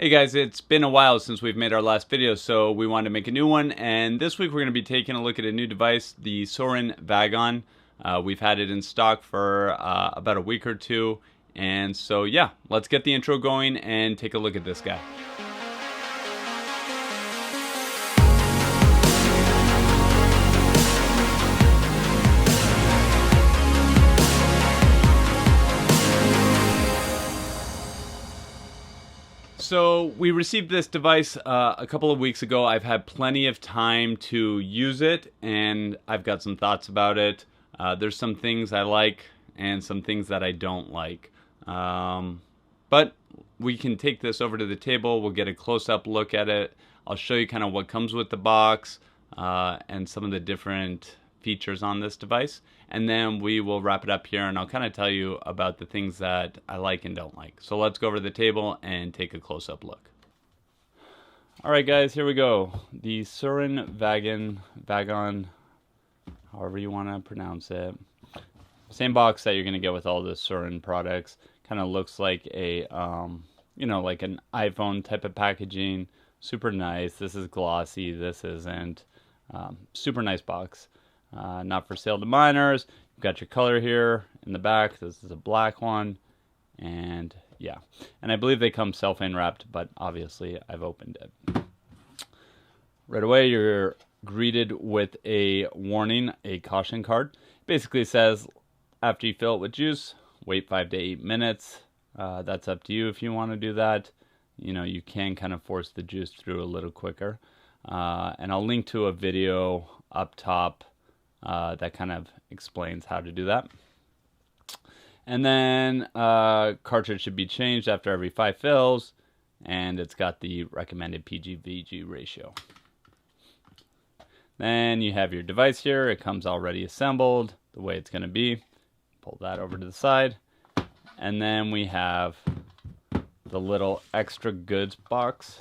Hey guys, it's been a while since we've made our last video, so we wanted to make a new one, and this week we're going to be taking a look at a new device, the Suorin Vagon. We've had it in stock for about a week or two, and so yeah, let's get the intro going and take a look at this guy. So we received this device a couple of weeks ago. I've had plenty of time to use it, and I've got some thoughts about it. There's some things I like and some things that I don't like. But we can take this over to the table. We'll get a close-up look at it. I'll show you kind of what comes with the box and some of the different features on this device, and then we will wrap it up here, and I'll kind of tell you about the things that I like and don't like. So let's go over to the table and take a close-up look. Alright guys, here we go. The Suorin Vagon, however you want to pronounce it. Same box that you're going to get with all the Suorin products. Kind of looks like a, like an iPhone type of packaging. Super nice. This is glossy, this isn't. Super nice box. Not for sale to minors. You've got your color here in the back. This is a black one, and yeah, and I believe they come cellophane wrapped, but obviously I've opened it. Right away you're greeted with a warning, a caution card. Basically says after you fill it with juice, wait 5 to 8 minutes. That's up to you if you want to do that. You can kind of force the juice through a little quicker, and I'll link to a video up top that kind of explains how to do that. And then cartridge should be changed after every 5 fills, and it's got the recommended PG/VG ratio. Then you have your device here. It comes already assembled the way it's going to be. Pull that over to the side, and then we have the little extra goods box,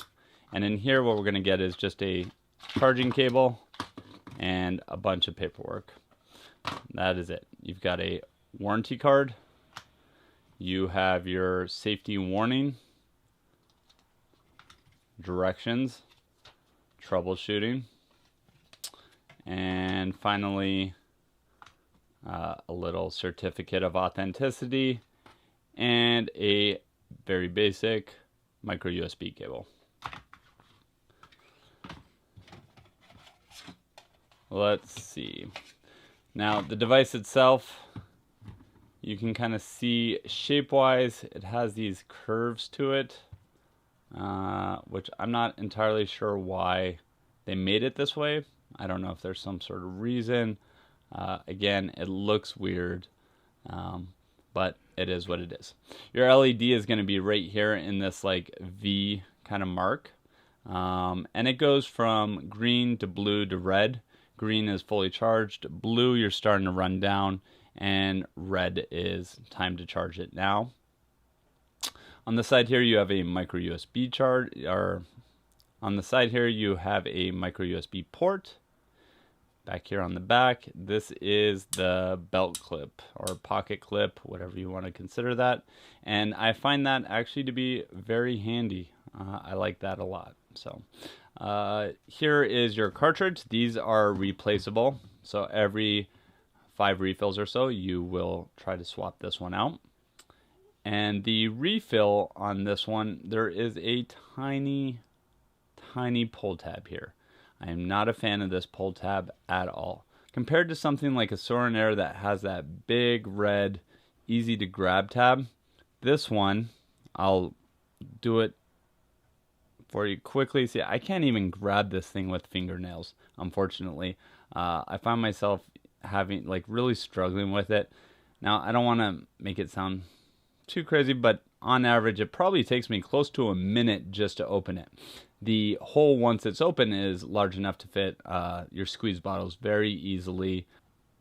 and in here what we're going to get is just a charging cable and a bunch of paperwork. That is it. You've got a warranty card. You have your safety warning, directions, troubleshooting, and finally a little certificate of authenticity and a very basic micro USB cable. Let's see. Now the device itself, you can kind of see shape-wise, it has these curves to it, which I'm not entirely sure why they made it this way. I don't know if there's some sort of reason. Again, it looks weird, but it is what it is. Your LED is going to be right here in this like V kind of mark, and it goes from green to blue to red. Green is fully charged, blue you're starting to run down, and red is time to charge it now. On the side here you have a micro USB charge, or on the side here you have a micro USB port. Back here on the back, this is the belt clip or pocket clip, whatever you want to consider that, and I find that actually to be very handy. I like that a lot. So here is your cartridge. These are replaceable, so every 5 refills or so you will try to swap this one out. And the refill on this one, there is a tiny pull tab here. I am not a fan of this pull tab at all. Compared to something like a Suorin Air that has that big red easy to grab tab, this one, I'll do it for you quickly. See, I can't even grab this thing with fingernails, unfortunately. I find myself really struggling with it. Now, I don't want to make it sound too crazy, but on average, it probably takes me close to a minute just to open it. The hole, once it's open, is large enough to fit your squeeze bottles very easily.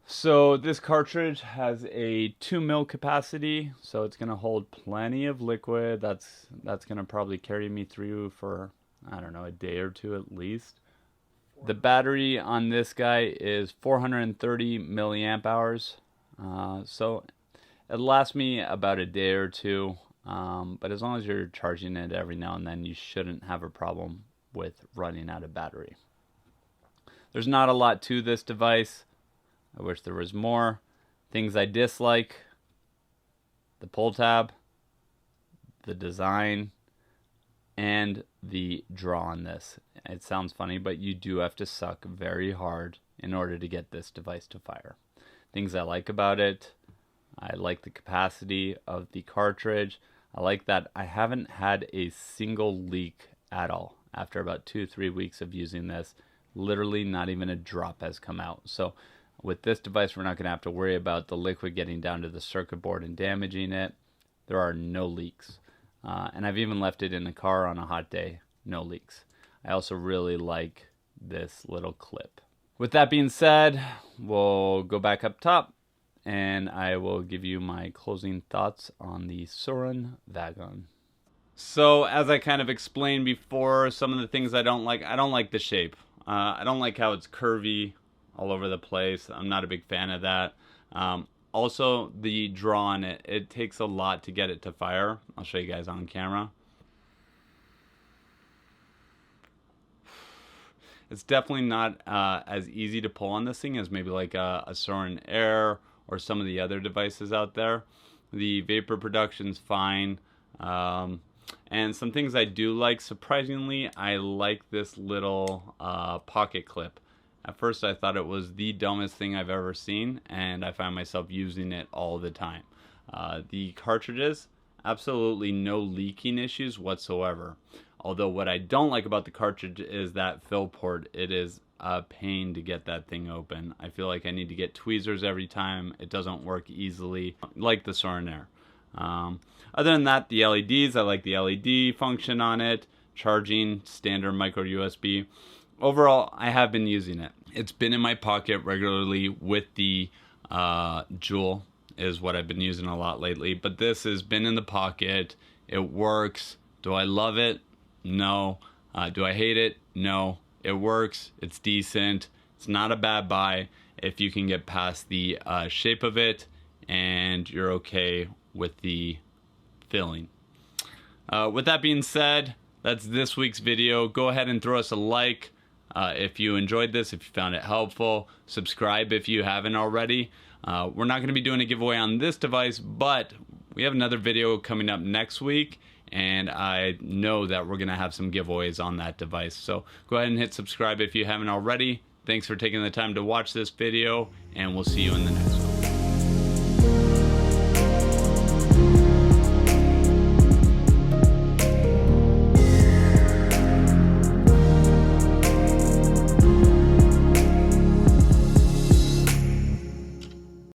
So this cartridge has a 2 ml capacity, so it's going to hold plenty of liquid. That's going to probably carry me through for, I don't know, a day or two at least. The battery on this guy is 430 milliamp hours, so it lasts me about a day or two. but as long as you're charging it every now and then, you shouldn't have a problem with running out of battery. There's not a lot to this device. I wish there was more. Things I dislike: the pull tab, the design, and the draw on this. It sounds funny, but you do have to suck very hard in order to get this device to fire. Things I like about it: I like the capacity of the cartridge. I like that I haven't had a single leak at all after about 2-3 weeks of using this. Literally not even a drop has come out. So with this device, we're not going to have to worry about the liquid getting down to the circuit board and damaging it. There are no leaks. And I've even left it in the car on a hot day, no leaks. I also really like this little clip. With that being said, we'll go back up top and I will give you my closing thoughts on the Suorin Vagon. So as I kind of explained before, some of the things I don't like the shape. I don't like how it's curvy all over the place. I'm not a big fan of that. Also, the draw on it, it takes a lot to get it to fire. I'll show you guys on camera. It's definitely not as easy to pull on this thing as maybe like a Suorin Air or some of the other devices out there. The vapor production's fine. And some things I do like, surprisingly, I like this little pocket clip. At first I thought it was the dumbest thing I've ever seen, and I find myself using it all the time. The cartridges, absolutely no leaking issues whatsoever. Although what I don't like about the cartridge is that fill port. It is a pain to get that thing open. I feel like I need to get tweezers every time. It doesn't work easily like the Suorin Air. Other than that, the LEDs, I like the LED function on it. Charging, standard micro USB. Overall, I have been using it. It's been in my pocket regularly with the Jewel is what I've been using a lot lately. But this has been in the pocket. It works. Do I love it? No. Do I hate it? No. It works. It's decent. It's not a bad buy if you can get past the shape of it and you're okay with the filling. With that being said, that's this week's video. Go ahead and throw us a like if you enjoyed this, if you found it helpful. Subscribe if you haven't already. We're not going to be doing a giveaway on this device, but we have another video coming up next week, and I know that we're going to have some giveaways on that device. So go ahead and hit subscribe if you haven't already. Thanks for taking the time to watch this video, and we'll see you in the next one.